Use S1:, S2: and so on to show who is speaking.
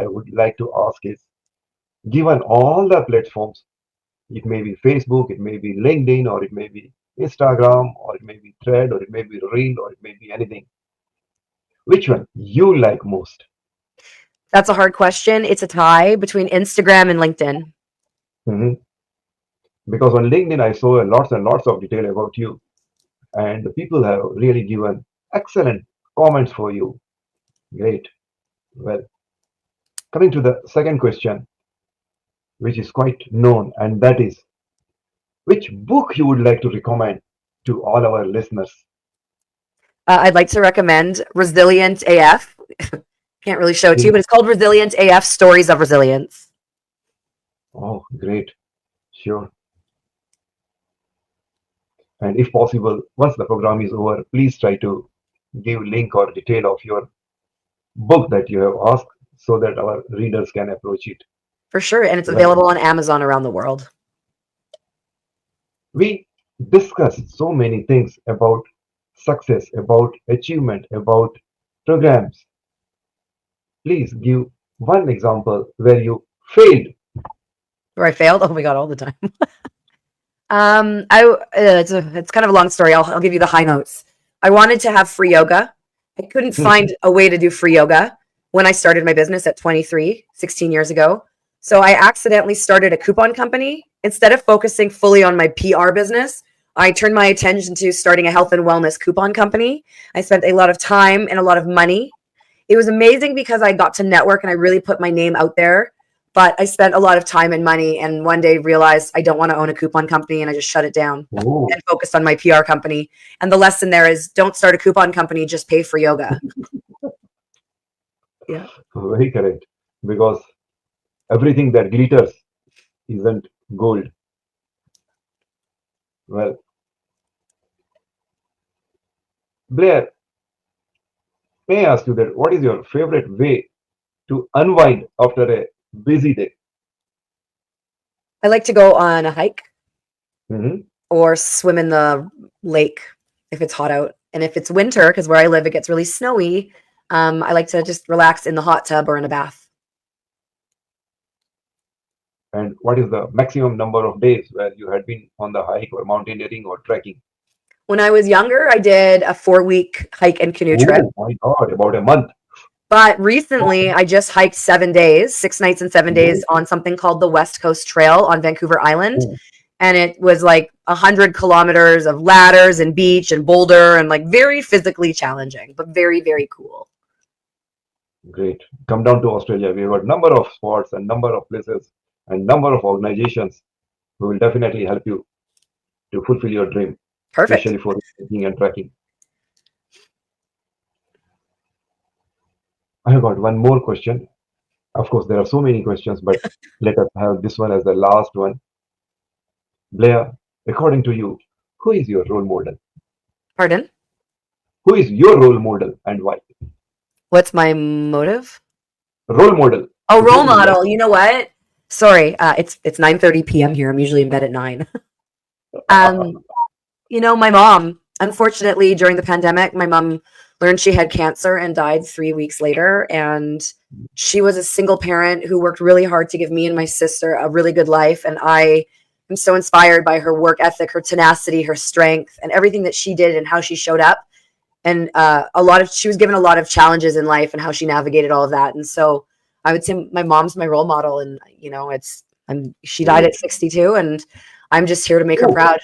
S1: I would like to ask is, given all the platforms, it may be Facebook, it may be LinkedIn, or it may be Instagram, or it may be Thread, or it may be Reel, or it may be anything. Which one you like most?
S2: That's a hard question. It's a tie between Instagram and LinkedIn.
S1: Mhm. Because on LinkedIn, I saw lots and lots of detail about you, and the people have really given excellent comments for you. Great. Well, coming to the second question, which is quite known, and that is, which book you would like to recommend to all our listeners?
S2: I'd like to recommend Resilient AF. Can't really show it to you,
S1: Mhm.
S2: but it's called Resilient AF Stories of Resilience.
S1: Oh, great. Sure. And if possible, once the program is over, please try to give link or detail of your book that you have asked so that our readers can approach it.
S2: For sure. And it's
S1: Well,
S2: available on Amazon around the world.
S1: we discussed so many things about success, about achievement, about programs. Please give one example where you failed.
S2: Where I failed? Oh my God, all the time. It's kind of a long story. I'll give you the high notes. I wanted to have free yoga. I couldn't find a way to do free yoga when I started my business at 23, 16 years ago. So I accidentally started a coupon company. Instead of focusing fully on my PR business, I turned my attention to starting a health and wellness coupon company. I spent a lot of time and a lot of money. It was amazing because I got to network and I really put my name out there. But I spent a lot of time and money, and one day realized I don't want to own a coupon company, and I just shut it down
S1: Oh,
S2: and focused on my PR company. And the lesson there is don't start a coupon company, just pay for yoga. Yeah.
S1: very correct. Because everything that glitters isn't gold. Well, Blair, may I ask you that what is your favorite way to unwind after a busy day?
S2: I like to go on a hike
S1: Hmm.
S2: or swim in the lake if it's hot out. And if it's winter, because where I live, it gets really snowy, I like to just relax in the hot tub or in a bath.
S1: And what is the maximum number of days where you had been on the hike or mountaineering or trekking?
S2: When I was younger, I did a 4 week hike and canoe trip.
S1: Oh my God, about a month.
S2: But recently, I just hiked 7 days, 6 nights and 7 days
S1: Oh,
S2: on something called the West Coast Trail on Vancouver Island.
S1: oh,
S2: And it was like 100 kilometers of ladders and beach and boulder and like very physically challenging, but very, very cool.
S1: great. Come down to Australia. We have got number of spots and number of places and number of organizations who will definitely help you to fulfill your dream,
S2: Perfect.
S1: especially for hiking and trekking. I have got one more question. Of course, there are so many questions, but let us have this one as the last one. Blair, according to you, who is your role model?
S2: Pardon?
S1: Who is your role model and why?
S2: What's my motive?
S1: Role model.
S2: Oh,
S1: Who
S2: role
S1: you like?
S2: model. You know what? Sorry, it's 9:30 p.m. here. I'm usually in bed at 9. Um, my mom, unfortunately, during the pandemic, my mom learned she had cancer and died 3 weeks later. And she was a single parent who worked really hard to give me and my sister a really good life. And I am so inspired by her work ethic, her tenacity, her strength, and everything that she did and how she showed up. And she was given a lot of challenges in life and how she navigated all of that. And so I would say my mom's my role model. And, she died
S1: Great.
S2: at 62, and I'm just here to make her
S1: Oh,
S2: proud.